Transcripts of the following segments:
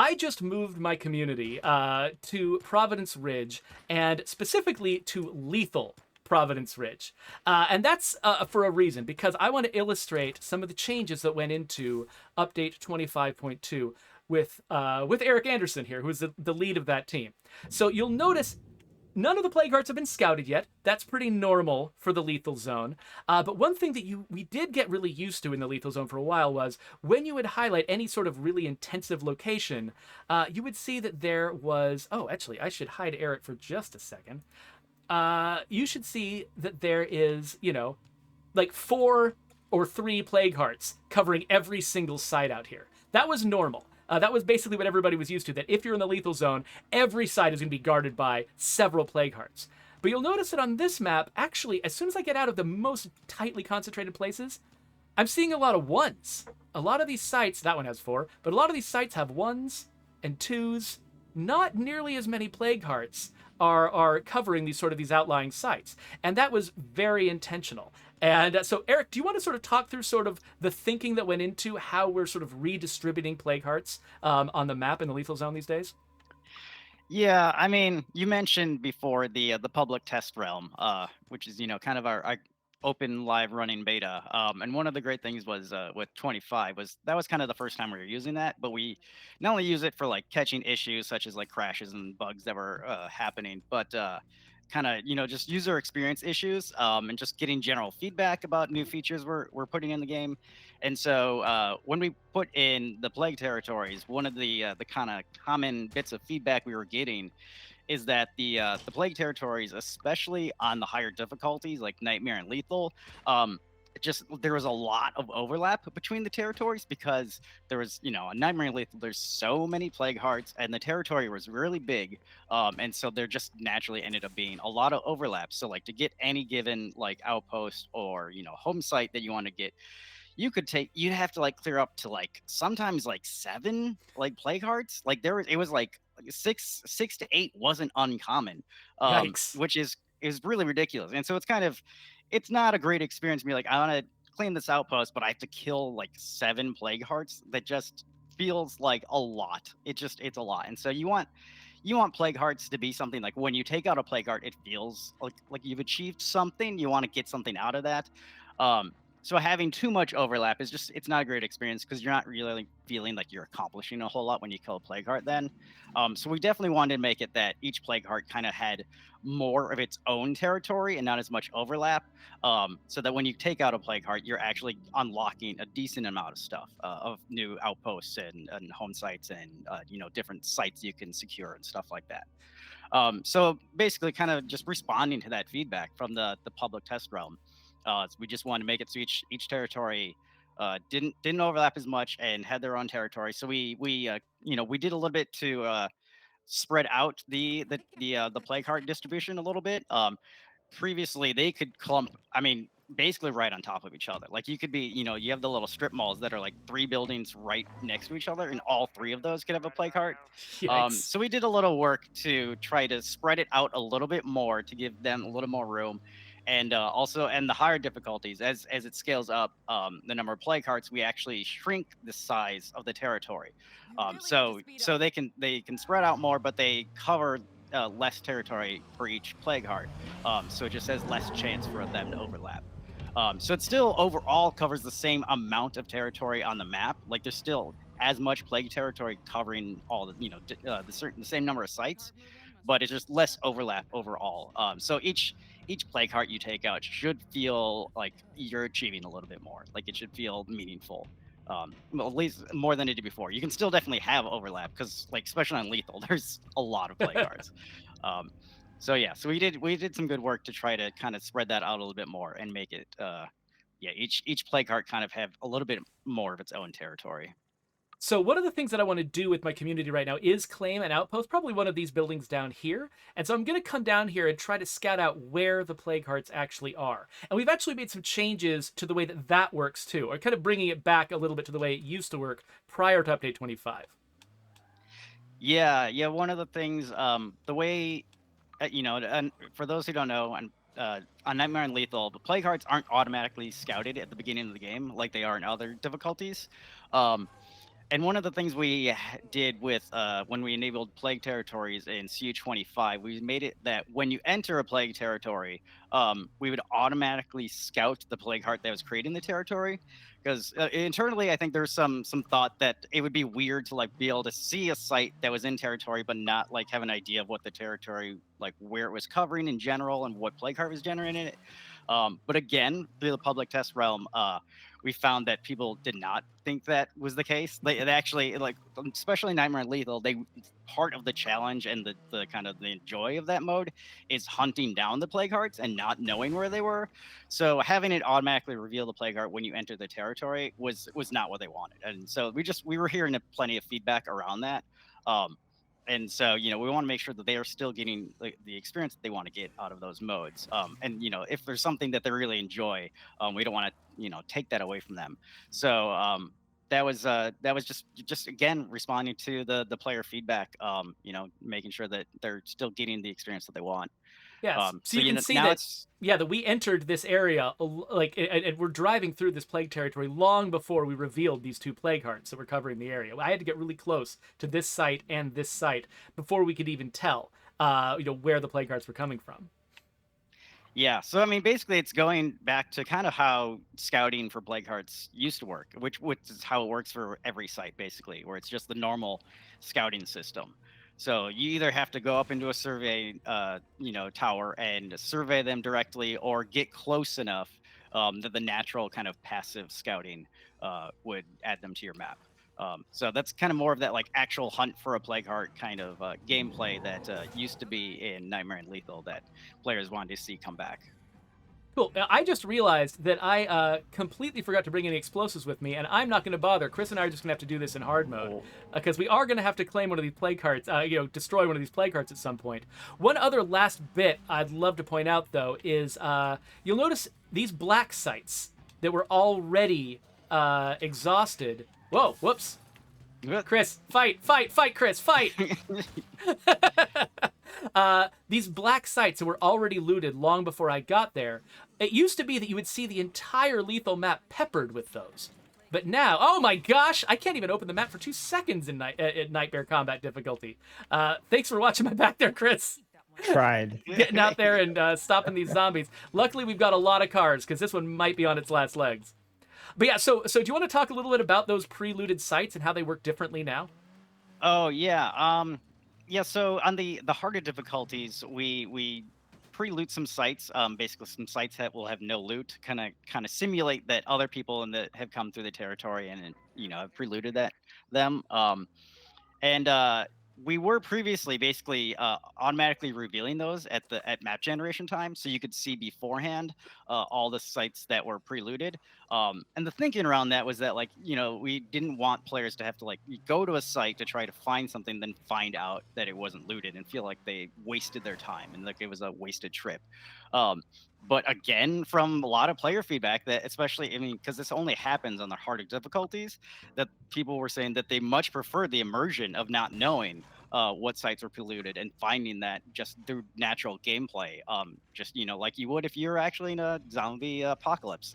I just moved my community to Providence Ridge, and specifically to lethal Providence Ridge. And that's for a reason, because I want to illustrate some of the changes that went into Update 25.2 with Eric Anderson here, who's the lead of that team. So you'll notice none of the plague hearts have been scouted yet. That's pretty normal for the lethal zone. But one thing that we did get really used to in the lethal zone for a while was when you would highlight any sort of really intensive location, you would see that there was. Oh, actually, I should hide Eric for just a second. You should see that there is, like 4 or 3 plague hearts covering every single site out here. That was normal. That was basically what everybody was used to, that if you're in the lethal zone, every side is going to be guarded by several plague hearts. But you'll notice that on this map, actually, as soon as I get out of the most tightly concentrated places, I'm seeing a lot of 1s. A lot of these sites, that one has 4, but a lot of these sites have 1s and 2s. Not nearly as many plague hearts are covering these outlying sites. And that was very intentional. And so, Eric, do you want to sort of talk through sort of the thinking that went into how we're sort of redistributing plague hearts on the map in the lethal zone these days? Yeah, I mean, you mentioned before the public test realm, which is kind of our open live running beta. And one of the great things was with 25 was that was kind of the first time we were using that, but we not only use it for like catching issues such as like crashes and bugs that were happening, but kind of just user experience issues and just getting general feedback about new features we're putting in the game. And so when we put in the plague territories, one of the kind of common bits of feedback we were getting is that the plague territories, especially on the higher difficulties like nightmare and lethal, just there was a lot of overlap between the territories because there was a nightmare and lethal. There's so many plague hearts, and the territory was really big, and so there just naturally ended up being a lot of overlap. So like to get any given like outpost or home site that you want to get, you'd have to like clear up to like sometimes like 7 like plague hearts. Like it was like 6 to 8 wasn't uncommon, Yikes. which is really ridiculous. And so it's not a great experience to be like, I want to clean this outpost, but I have to kill like 7 plague hearts. That just feels like a lot. It's a lot. And so you want plague hearts to be something like when you take out a plague heart, it feels like you've achieved something. You want to get something out of that. Um, so having too much overlap is just it's not a great experience because you're not really feeling like you're accomplishing a whole lot when you kill a plague heart then. So we definitely wanted to make it that each plague heart kind of had more of its own territory and not as much overlap. So that when you take out a plague heart, you're actually unlocking a decent amount of stuff of new outposts and home sites and different sites you can secure and stuff like that. So basically, kind of just responding to that feedback from the public test realm. We just wanted to make it so each territory didn't overlap as much and had their own territory. So we did a little bit to spread out the plague heart distribution a little bit. Previously, they could clump. I mean, basically right on top of each other. Like you could be, you have the little strip malls that are like 3 buildings right next to each other, and all 3 of those could have a plague heart. Yikes. So we did a little work to try to spread it out a little bit more to give them a little more room, and also and the higher difficulties as it scales up, the number of plague hearts, we actually shrink the size of the territory, so they can spread out more, but they cover less territory for each plague heart. So it just has less chance for them to overlap. So it still overall covers the same amount of territory on the map. Like there's still as much plague territory covering all the same number of sites, but it's just less overlap overall. So each plague heart you take out should feel like you're achieving a little bit more. Like it should feel meaningful. Well, at least more than it did before. You can still definitely have overlap because, like, especially on lethal, there's a lot of plague hearts. Um, so yeah, so we did some good work to try to kind of spread that out a little bit more and make it, yeah, each plague heart kind of have a little bit more of its own territory. So one of the things that I want to do with my community right now is claim an outpost, probably one of these buildings down here. And so I'm going to come down here and try to scout out where the plague hearts actually are. And we've actually made some changes to the way that that works too, or kind of bringing it back a little bit to the way it used to work prior to update 25. Yeah, yeah. One of the things, the way, and for those who don't know, and on Nightmare and Lethal, the plague hearts aren't automatically scouted at the beginning of the game like they are in other difficulties. Um, And one of the things we did with when we enabled plague territories in CU25, we made it that when you enter a plague territory, we would automatically scout the plague heart that was creating the territory. Because internally, I think there's some thought that it would be weird to like be able to see a site that was in territory, but not like have an idea of what the territory, like where it was covering in general and what plague heart was generating it. But again, through the public test realm, we found that people did not think that was the case. They actually like, especially Nightmare and Lethal. They part of the challenge and the kind of the joy of that mode is hunting down the plague hearts and not knowing where they were. So having it automatically reveal the plague heart when you enter the territory was not what they wanted. And so we were hearing plenty of feedback around that. Um, and so we want to make sure that they are still getting the experience that they want to get out of those modes. And if there's something that they really enjoy, we don't want to take that away from them. So that was just again responding to the player feedback, making sure that they're still getting the experience that they want. Yes. So So you can see now that, it's yeah, that we entered this area, like, and we're driving through this plague territory long before we revealed these two plague hearts that were covering the area. I had to get really close to this site and this site before we could even tell, where the plague hearts were coming from. Yeah, so I mean, basically, it's going back to kind of how scouting for plague hearts used to work, which is how it works for every site, basically, where it's just the normal scouting system. So you either have to go up into a survey, tower and survey them directly, or get close enough that the natural kind of passive scouting would add them to your map. So that's kind of more of that like actual hunt for a plague heart kind of gameplay that used to be in Nightmare and Lethal that players wanted to see come back. Cool. I just realized that I completely forgot to bring any explosives with me, and I'm not going to bother. Chris and I are just going to have to do this in hard mode because we are going to have to claim one of these plague hearts, destroy one of these plague hearts at some point. One other last bit I'd love to point out, though, is you'll notice these black sites that were already exhausted. Whoa, whoops. Chris, fight, Chris, fight! These black sites that were already looted long before I got there, it used to be that you would see the entire lethal map peppered with those. But now, oh my gosh, I can't even open the map for 2 seconds in Nightmare Combat difficulty. Thanks for watching my back there, Chris. Tried. Getting out there and stopping these zombies. Luckily, we've got a lot of cars, because this one might be on its last legs. But yeah, so do you want to talk a little bit about those pre-looted sites and how they work differently now? Oh yeah, yeah. So on the harder difficulties, we pre-loot some sites. Basically, some sites that will have no loot, kind of simulate that other people have come through the territory and have pre-looted them. And we were previously basically automatically revealing those at map generation time, so you could see beforehand all the sites that were pre-looted. And the thinking around that was that like we didn't want players to have to like go to a site to try to find something, then find out that it wasn't looted and feel like they wasted their time and like it was a wasted trip. But again, from a lot of player feedback, that especially, I mean, because this only happens on the harder difficulties, that people were saying that they much prefer the immersion of not knowing what sites were polluted and finding that just through natural gameplay, just like you would if you were actually in a zombie apocalypse.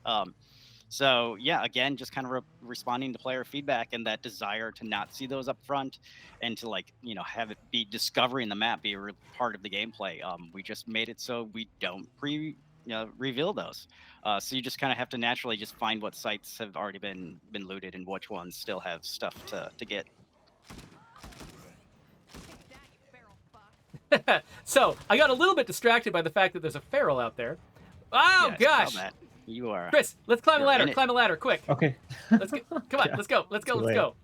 So yeah, again, just kind of responding to player feedback and that desire to not see those up front, and to like have it be discovering the map be a part of the gameplay. We just made it so we don't reveal those. So you just kind of have to naturally just find what sites have already been looted and which ones still have stuff to get. So I got a little bit distracted by the fact that there's a feral out there. Oh Yes, gosh! Matt, you are. Chris, let's climb a You're ladder. in it. Climb a ladder, quick. Okay. Let's get. Come on, Yeah, let's go. Let's go. too Let's go.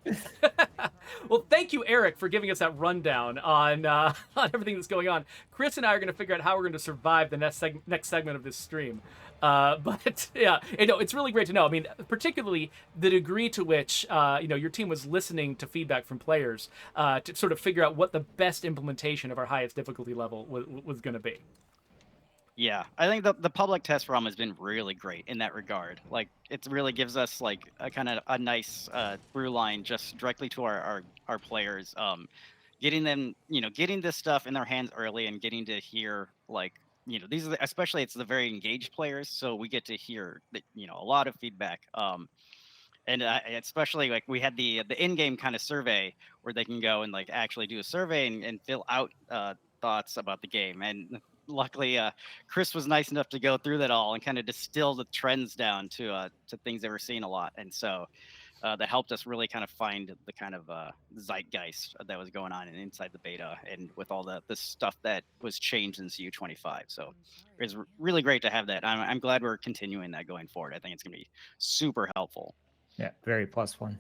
Well, thank you, Eric, for giving us that rundown on on everything that's going on. Chris and I are going to figure out how we're going to survive the next segment of this stream. But yeah, it's really great to know. I mean, particularly the degree to which your team was listening to feedback from players to sort of figure out what the best implementation of our highest difficulty level was going to be. Yeah, I think the public test realm has been really great in that regard. Like, it really gives us like a kind of a nice through line just directly to our players, getting them, getting this stuff in their hands early and getting to hear like, these are especially it's the very engaged players, so we get to hear that, a lot of feedback. And especially like we had the in-game kind of survey where they can go and like actually do a survey and fill out thoughts about the game. And luckily, Chris was nice enough to go through that all and kind of distill the trends down to things they were seeing a lot. And so that helped us really kind of find the kind of zeitgeist that was going on inside the beta and with all the stuff that was changed in CU25. So it was really great to have that. I'm glad we're continuing that going forward. I think it's going to be super helpful. Yeah, very +1.